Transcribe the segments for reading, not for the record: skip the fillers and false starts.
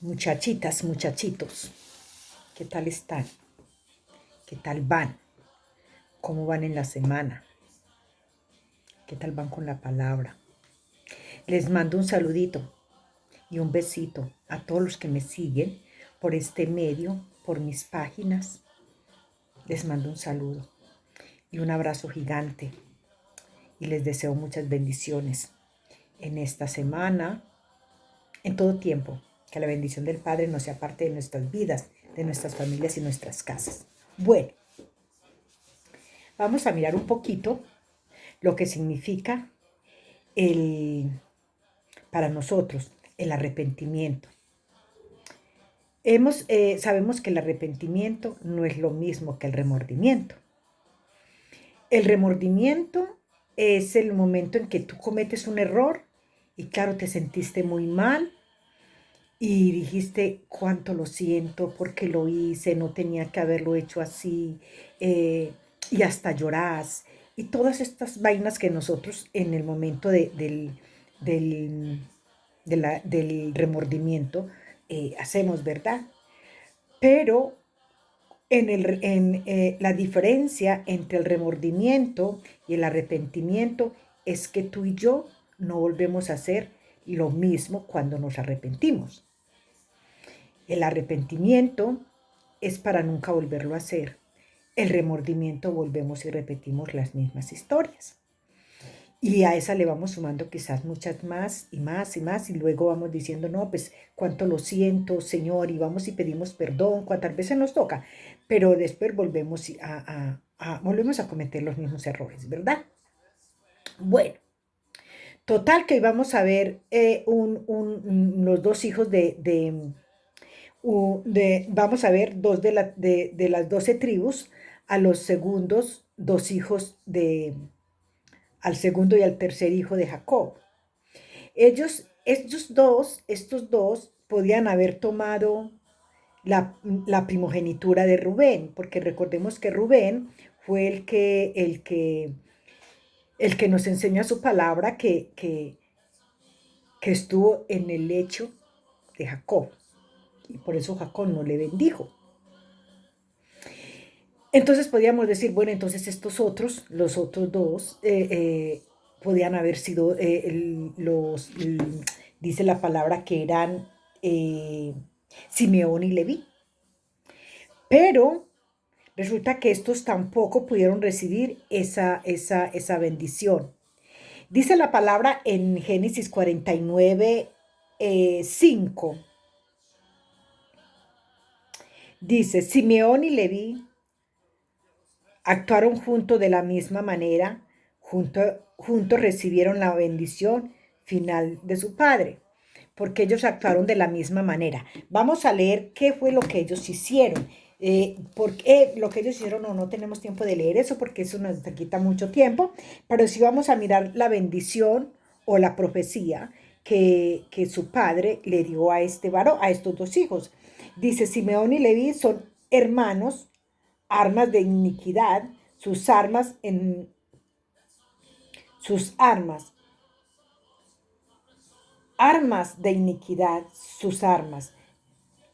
Muchachitas, muchachitos, ¿qué tal están? ¿Qué tal van? ¿Cómo van en la semana? ¿Qué tal van con la palabra? Les mando un saludito y un besito a todos los que me siguen por este medio, por mis páginas. Les mando un saludo y un abrazo gigante y les deseo muchas bendiciones en esta semana, en todo tiempo. Que la bendición del Padre no sea parte de nuestras vidas, de nuestras familias y nuestras casas. Bueno, vamos a mirar un poquito lo que significa para nosotros el arrepentimiento. Sabemos que el arrepentimiento no es lo mismo que el remordimiento. El remordimiento es el momento en que tú cometes un error y claro, te sentiste muy mal y dijiste cuánto lo siento porque lo hice, no tenía que haberlo hecho así, y hasta llorás. Y todas estas vainas que nosotros en el momento del, del remordimiento hacemos, ¿verdad? Pero la diferencia entre el remordimiento y el arrepentimiento es que tú y yo no volvemos a hacer lo mismo cuando nos arrepentimos. El arrepentimiento es para nunca volverlo a hacer. El remordimiento volvemos y repetimos las mismas historias. Y a esa le vamos sumando quizás muchas más y más y más, y luego vamos diciendo, no, pues cuánto lo siento, Señor, y vamos y pedimos perdón, cuántas veces nos toca, pero después volvemos volvemos a cometer los mismos errores, ¿verdad? Bueno, total que hoy vamos a ver los dos hijos vamos a ver de las 12 tribus, a los segundos dos hijos al segundo y al tercer hijo de Jacob. Estos dos podían haber tomado la primogenitura de Rubén, porque recordemos que Rubén fue el que nos enseña su palabra que estuvo en el lecho de Jacob, y por eso Jacob no le bendijo. Entonces podíamos decir, bueno, entonces los otros dos, podían haber sido dice la palabra que eran Simeón y Leví. Pero resulta que estos tampoco pudieron recibir esa bendición. Dice la palabra en Génesis 49, 5. Dice, Simeón y Leví actuaron juntos de la misma manera, juntos recibieron la bendición final de su padre, porque ellos actuaron de la misma manera. Vamos a leer qué fue lo que ellos hicieron. Porque lo que ellos hicieron, no tenemos tiempo de leer eso porque eso nos quita mucho tiempo, pero sí vamos a mirar la bendición o la profecía que su padre le dio a a estos dos hijos. Dice, Simeón y Leví son hermanos, armas de iniquidad, armas de iniquidad, sus armas.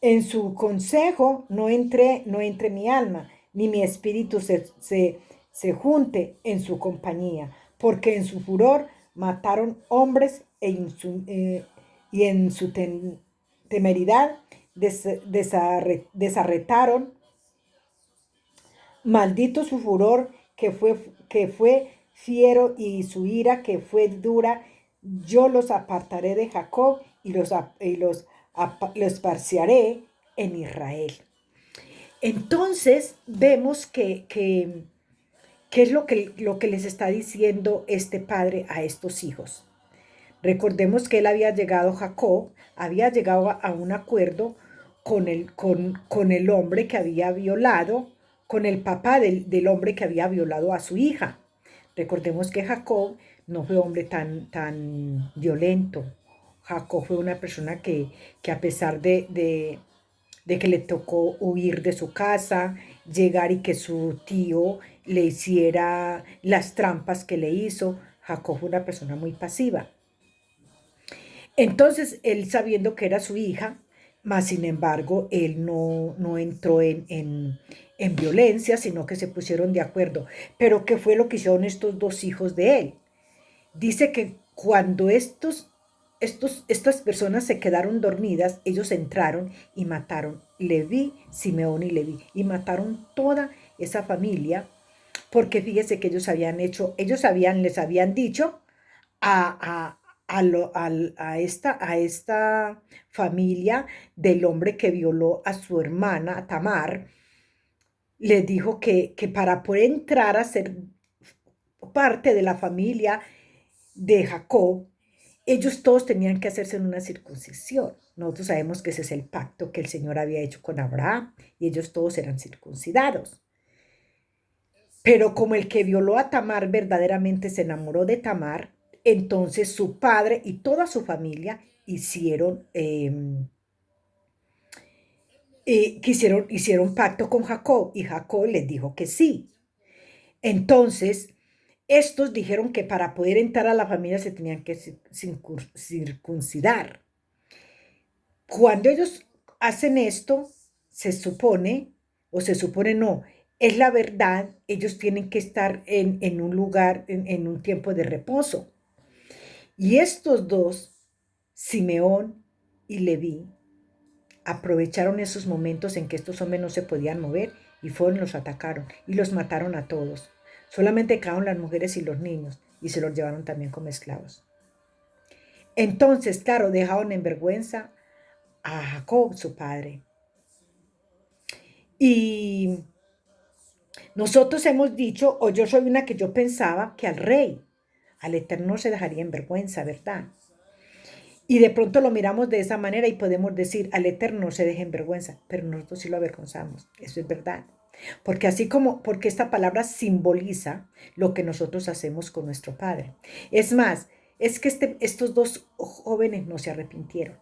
En su consejo no entre mi alma, ni mi espíritu se junte en su compañía, porque en su furor mataron hombres y en su temeridad desarretaron. Maldito su furor que fue fiero y su ira que fue dura. Yo los apartaré de Jacob y los esparciaré en Israel. Entonces vemos que es lo que les está diciendo este padre a estos hijos. Recordemos que él Jacob había llegado a un acuerdo con el hombre que había violado, con el papá del hombre que había violado a su hija. Recordemos que Jacob no fue hombre tan violento. Jacob fue una persona que a pesar de que le tocó huir de su casa, llegar y que su tío le hiciera las trampas que le hizo, Jacob fue una persona muy pasiva. Entonces, él sabiendo que era su hija, Mas, sin embargo, él no entró en violencia, sino que se pusieron de acuerdo. Pero, ¿qué fue lo que hicieron estos dos hijos de él? Dice que cuando estas personas se quedaron dormidas, ellos entraron y mataron Leví, Simeón y Leví, y mataron toda esa familia, porque fíjese que les habían dicho a, a esta familia del hombre que violó a su hermana, a Tamar, les dijo que para poder entrar a ser parte de la familia de Jacob, ellos todos tenían que hacerse una circuncisión. Nosotros sabemos que ese es el pacto que el Señor había hecho con Abraham y ellos todos eran circuncidados. Pero como el que violó a Tamar verdaderamente se enamoró de Tamar, entonces su padre y toda su familia hicieron pacto con Jacob y Jacob les dijo que sí. Entonces, estos dijeron que para poder entrar a la familia se tenían que circuncidar. Cuando ellos hacen esto, se supone, o se supone no, es la verdad, ellos tienen que estar en un lugar, en un tiempo de reposo. Y estos dos, Simeón y Leví, aprovecharon esos momentos en que estos hombres no se podían mover y fueron, los atacaron y los mataron a todos. Solamente quedaron las mujeres y los niños y se los llevaron también como esclavos. Entonces, claro, dejaron en vergüenza a Jacob, su padre. Y nosotros hemos dicho, o yo soy una que yo pensaba que al rey, al Eterno se dejaría en vergüenza, ¿verdad? Y de pronto lo miramos de esa manera y podemos decir, al Eterno no se deje en vergüenza, pero nosotros sí lo avergonzamos, eso es verdad. Porque porque esta palabra simboliza lo que nosotros hacemos con nuestro Padre. Es más, es que estos dos jóvenes no se arrepintieron.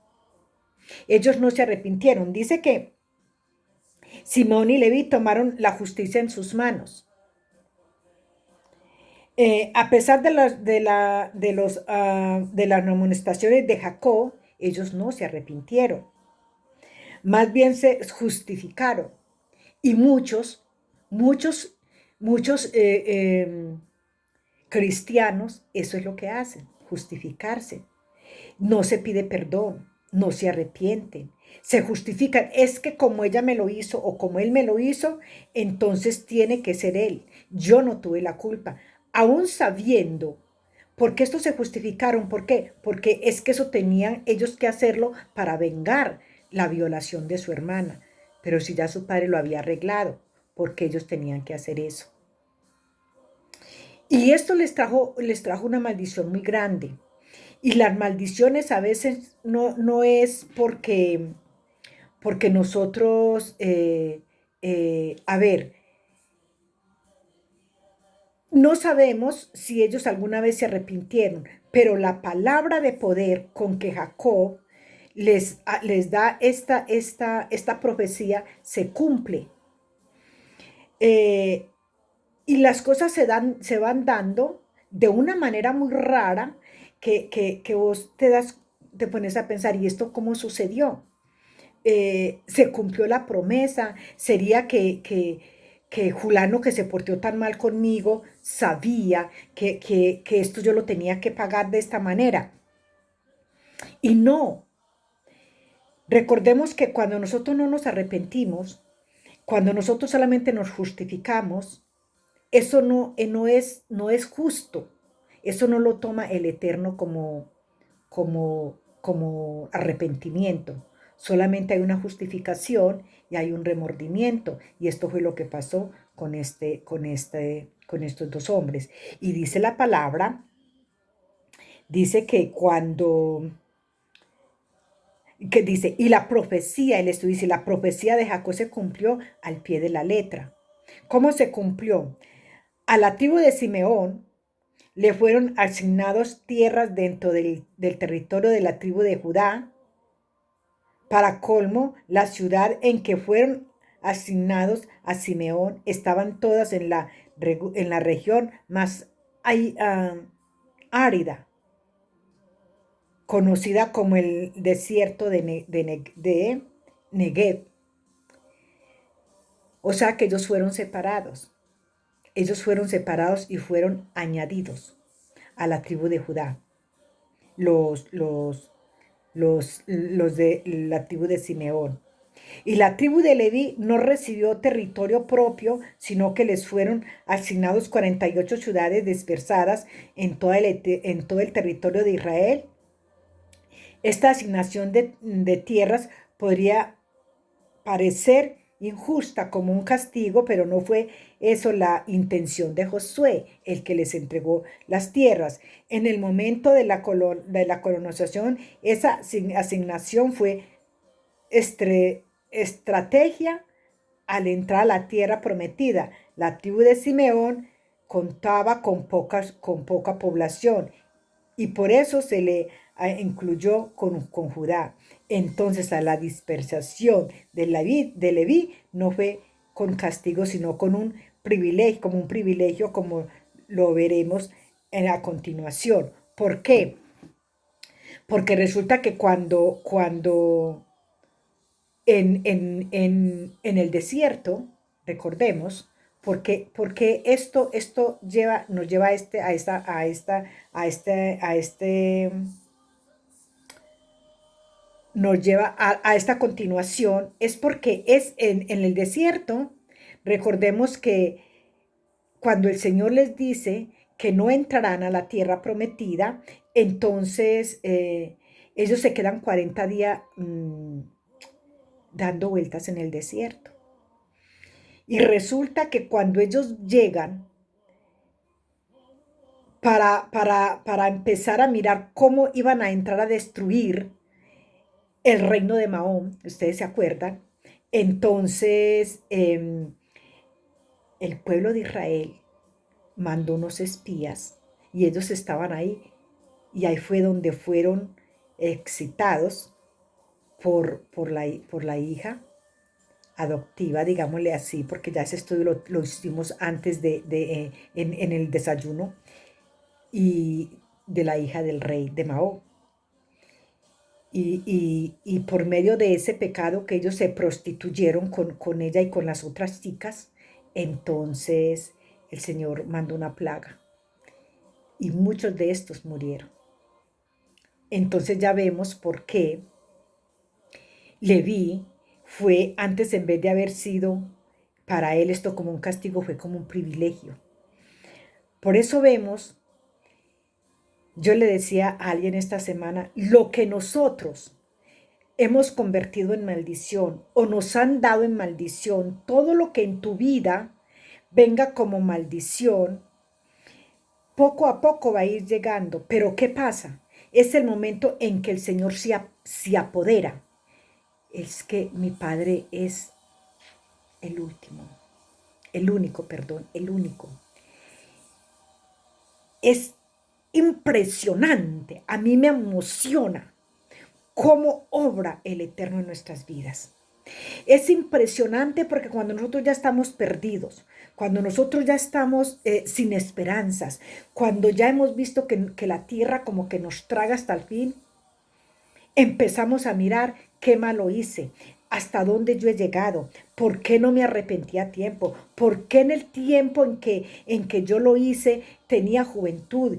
Ellos no se arrepintieron. Dice que Simón y Leví tomaron la justicia en sus manos. A pesar de las amonestaciones de Jacob, ellos no se arrepintieron. Más bien se justificaron. Y muchos, muchos cristianos, eso es lo que hacen, justificarse. No se pide perdón, no se arrepienten, se justifican. Es que como ella me lo hizo o como él me lo hizo, entonces tiene que ser él. Yo no tuve la culpa, aún sabiendo. Porque estos se justificaron, ¿por qué? Porque es que eso tenían ellos que hacerlo para vengar la violación de su hermana. Pero si ya su padre lo había arreglado, porque ellos tenían que hacer eso. Y esto les trajo una maldición muy grande. Y las maldiciones a veces no es porque nosotros, a ver, no sabemos si ellos alguna vez se arrepintieron, pero la palabra de poder con que Jacob les da esta profecía se cumple. Eh, y las cosas se van dando de una manera muy rara que vos te pones a pensar, ¿y esto cómo sucedió? Se cumplió la promesa, sería que Julano que se portó tan mal conmigo sabía que esto yo lo tenía que pagar de esta manera. Y no, recordemos que cuando nosotros no nos arrepentimos, cuando nosotros solamente nos justificamos, eso no es justo. Eso no lo toma el Eterno como arrepentimiento. Solamente hay una justificación y hay un remordimiento. Y esto fue lo que pasó con estos dos hombres. Y dice la palabra, dice que dice, y la profecía, el estudio dice, la profecía de Jacob se cumplió al pie de la letra. ¿Cómo se cumplió? A la tribu de Simeón le fueron asignados tierras dentro del territorio de la tribu de Judá. Para colmo, la ciudad en que fueron asignados a Simeón estaban todas en la región más árida, conocida como el desierto de Negev. O sea que ellos fueron separados. Ellos fueron separados y fueron añadidos a la tribu de Judá. Los de la tribu de Simeón. Y la tribu de Leví no recibió territorio propio, sino que les fueron asignados 48 ciudades dispersadas en todo el territorio de Israel. Esta asignación de tierras podría parecer injusta como un castigo, pero no fue eso la intención de Josué, el que les entregó las tierras. En el momento de la colonización, esa asignación fue estrategia al entrar a la tierra prometida. La tribu de Simeón contaba con poca población y por eso se le incluyó con Judá. Entonces a la dispersación de Leví no fue con castigo, sino con un privilegio, como lo veremos a continuación. ¿Por qué? Porque resulta que cuando en el desierto, recordemos, porque esto nos lleva nos lleva a esta continuación, es porque es en el desierto. Recordemos que cuando el Señor les dice que no entrarán a la tierra prometida, entonces ellos se quedan 40 días dando vueltas en el desierto. Y resulta que cuando ellos llegan para empezar a mirar cómo iban a entrar a destruir el reino de Mahón, ustedes se acuerdan, entonces el pueblo de Israel mandó unos espías y ellos estaban ahí y ahí fue donde fueron excitados por la hija adoptiva, digámosle así, porque ya ese estudio lo hicimos antes en el desayuno, y de la hija del rey de Mahón. Y por medio de ese pecado que ellos se prostituyeron con ella y con las otras chicas, entonces el Señor mandó una plaga y muchos de estos murieron. Entonces ya vemos por qué Leví fue antes, en vez de haber sido para él esto como un castigo, fue como un privilegio. Por eso vemos, yo le decía a alguien esta semana, lo que nosotros hemos convertido en maldición o nos han dado en maldición, todo lo que en tu vida venga como maldición, poco a poco va a ir llegando. Pero ¿qué pasa? Es el momento en que el Señor se apodera. Es que mi Padre es el último, el único, perdón, el único. Es impresionante, a mí me emociona cómo obra el Eterno en nuestras vidas. Es impresionante porque cuando nosotros ya estamos perdidos, cuando nosotros ya estamos sin esperanzas, cuando ya hemos visto que la tierra como que nos traga hasta el fin, empezamos a mirar qué malo hice, hasta dónde yo he llegado, por qué no me arrepentí a tiempo, por qué en el tiempo en que yo lo hice tenía juventud,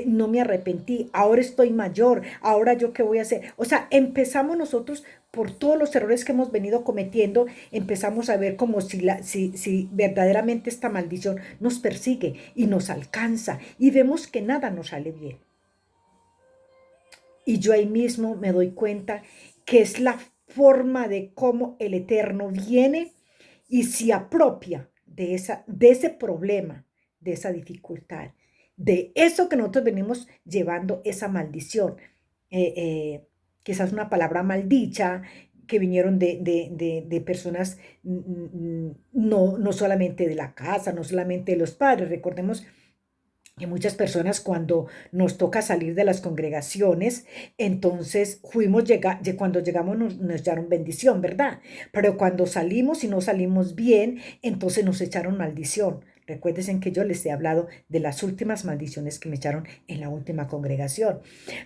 no me arrepentí, ahora estoy mayor, ahora yo qué voy a hacer. O sea, empezamos nosotros por todos los errores que hemos venido cometiendo, empezamos a ver como si verdaderamente esta maldición nos persigue y nos alcanza y vemos que nada nos sale bien. Y yo ahí mismo me doy cuenta que es la forma de cómo el Eterno viene y se apropia de ese problema, de esa dificultad, de eso que nosotros venimos llevando, esa maldición. Quizás una palabra maldicha que vinieron de personas, no solamente de la casa, no solamente de los padres. Recordemos que muchas personas, cuando nos toca salir de las congregaciones, entonces cuando llegamos nos echaron bendición, ¿verdad? Pero cuando salimos y no salimos bien, entonces nos echaron maldición. Recuérdense que yo les he hablado de las últimas maldiciones que me echaron en la última congregación.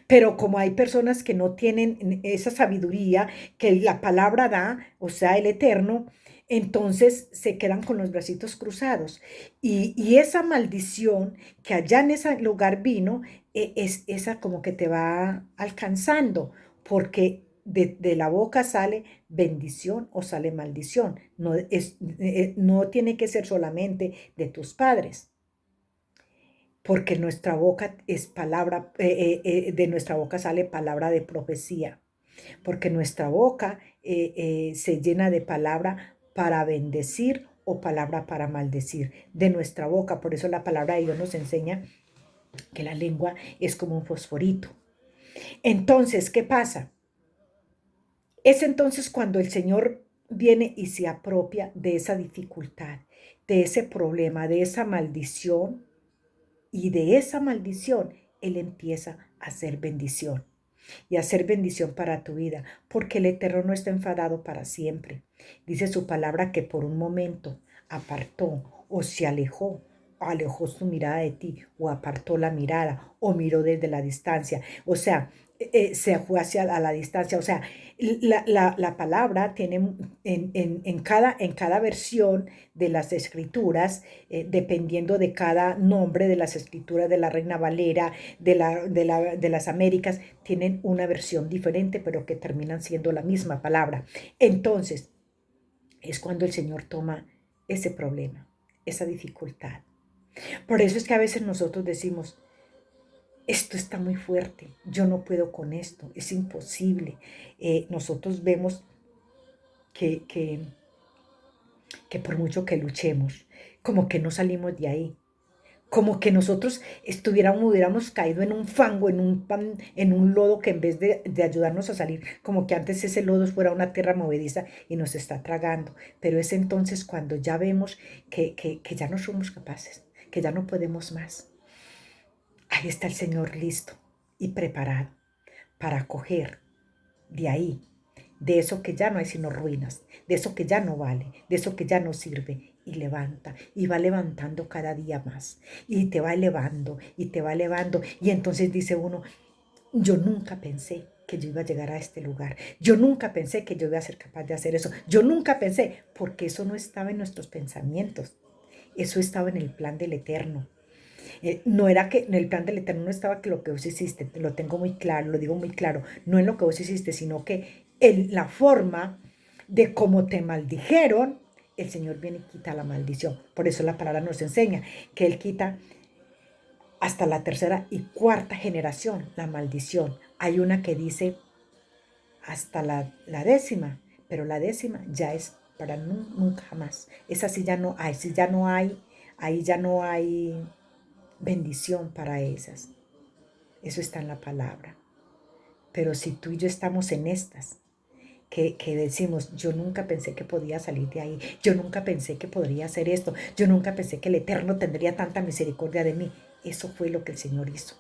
Pero como hay personas que no tienen esa sabiduría que la palabra da, o sea, el Eterno, entonces se quedan con los bracitos cruzados. Y esa maldición que allá en ese lugar vino, es esa como que te va alcanzando, porque de la boca sale bendición o sale maldición. No tiene que ser solamente de tus padres, porque nuestra boca es palabra, de nuestra boca sale palabra de profecía, porque nuestra boca se llena de palabra para bendecir o palabra para maldecir. De nuestra boca, por eso la palabra de Dios nos enseña que la lengua es como un fosforito. Entonces, ¿qué pasa? Es entonces cuando el Señor viene y se apropia de esa dificultad, de ese problema, de esa maldición, y de esa maldición Él empieza a hacer bendición y a hacer bendición para tu vida, porque el Eterno no está enfadado para siempre. Dice su palabra que por un momento apartó o se alejó su mirada de ti, o apartó la mirada, o miró desde la distancia, o sea, se fue hacia la distancia, o sea, la palabra tiene en cada versión de las escrituras, dependiendo de cada nombre de las escrituras de la Reina Valera, de las Américas, tienen una versión diferente, pero que terminan siendo la misma palabra. Entonces, es cuando el Señor toma ese problema, esa dificultad. Por eso es que a veces nosotros decimos, esto está muy fuerte, yo no puedo con esto, es imposible. Nosotros vemos que, que, que por mucho que luchemos, como que no salimos de ahí, como que nosotros hubiéramos caído en un fango, en un lodo que en vez de ayudarnos a salir, como que antes ese lodo fuera una tierra movediza y nos está tragando. Pero es entonces cuando ya vemos que ya no somos capaces, que ya no podemos más. Ahí está el Señor listo y preparado para coger de ahí, de eso que ya no hay sino ruinas, de eso que ya no vale, de eso que ya no sirve, y levanta, y va levantando cada día más, y te va elevando, y te va elevando, y entonces dice uno, yo nunca pensé que yo iba a llegar a este lugar, yo nunca pensé que yo iba a ser capaz de hacer eso, yo nunca pensé, porque eso no estaba en nuestros pensamientos, eso estaba en el plan del Eterno. No era que en el plan del Eterno no estaba que lo que vos hiciste, te lo tengo muy claro, lo digo muy claro, no en lo que vos hiciste, sino que en la forma de cómo te maldijeron, el Señor viene y quita la maldición. Por eso la palabra nos enseña que Él quita hasta la tercera y cuarta generación la maldición. Hay una que dice hasta la décima, pero la décima ya es para nunca jamás. Esa sí ya no hay, si ya no hay, ahí ya no hay bendición para esas. Eso está en la palabra. Pero si tú y yo estamos en estas, que decimos, yo nunca pensé que podía salir de ahí, yo nunca pensé que podría hacer esto, yo nunca pensé que el Eterno tendría tanta misericordia de mí. Eso fue lo que el Señor hizo.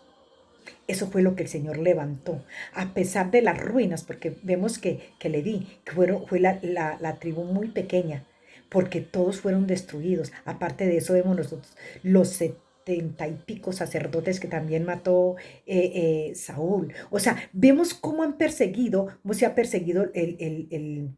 Eso fue lo que el Señor levantó, a pesar de las ruinas, porque vemos que Leví, fue la tribu muy pequeña, porque todos fueron destruidos. Aparte de eso vemos nosotros los 70 y pico sacerdotes que también mató Saúl. O sea, vemos cómo se ha perseguido el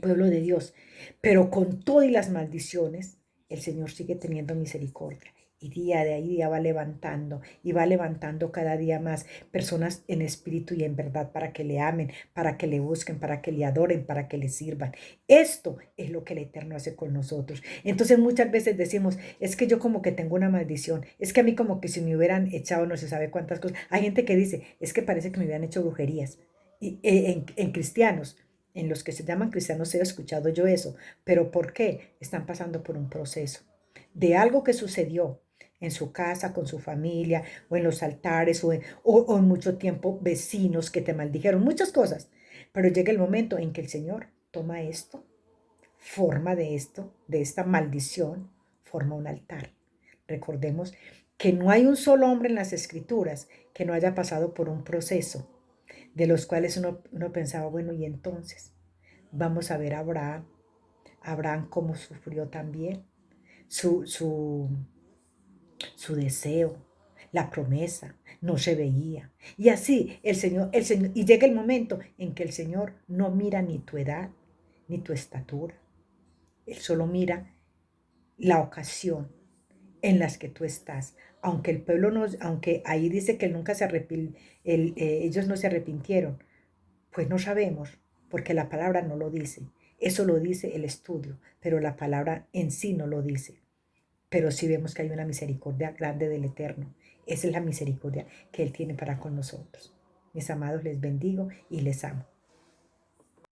pueblo de Dios, pero con todas las maldiciones, el Señor sigue teniendo misericordia. Y día de ahí día va levantando y va levantando cada día más personas en espíritu y en verdad para que le amen, para que le busquen, para que le adoren, para que le sirvan. Esto es lo que el Eterno hace con nosotros. Entonces muchas veces decimos, es que yo como que tengo una maldición, es que a mí como que si me hubieran echado no se sabe cuántas cosas. Hay gente que dice, es que parece que me hubieran hecho brujerías. Y, en cristianos, en los que se llaman cristianos he escuchado yo eso, pero ¿por qué? Están pasando por un proceso de algo que sucedió en su casa, con su familia, o en los altares, o en mucho tiempo vecinos que te maldijeron, muchas cosas. Pero llega el momento en que el Señor toma esto, forma de esto, de esta maldición, forma un altar. Recordemos que no hay un solo hombre en las escrituras que no haya pasado por un proceso de los cuales uno pensaba, bueno, y entonces vamos a ver a Abraham, Abraham cómo sufrió también, su, su, su deseo, la promesa, no se veía. Y así y llega el momento en que el Señor no mira ni tu edad, ni tu estatura. Él solo mira la ocasión en las que tú estás. Aunque el pueblo no, aunque ahí dice que nunca se ellos no se arrepintieron, pues no sabemos, porque la palabra no lo dice. Eso lo dice el estudio, pero la palabra en sí no lo dice. Pero sí vemos que hay una misericordia grande del Eterno. Esa es la misericordia que Él tiene para con nosotros. Mis amados, les bendigo y les amo.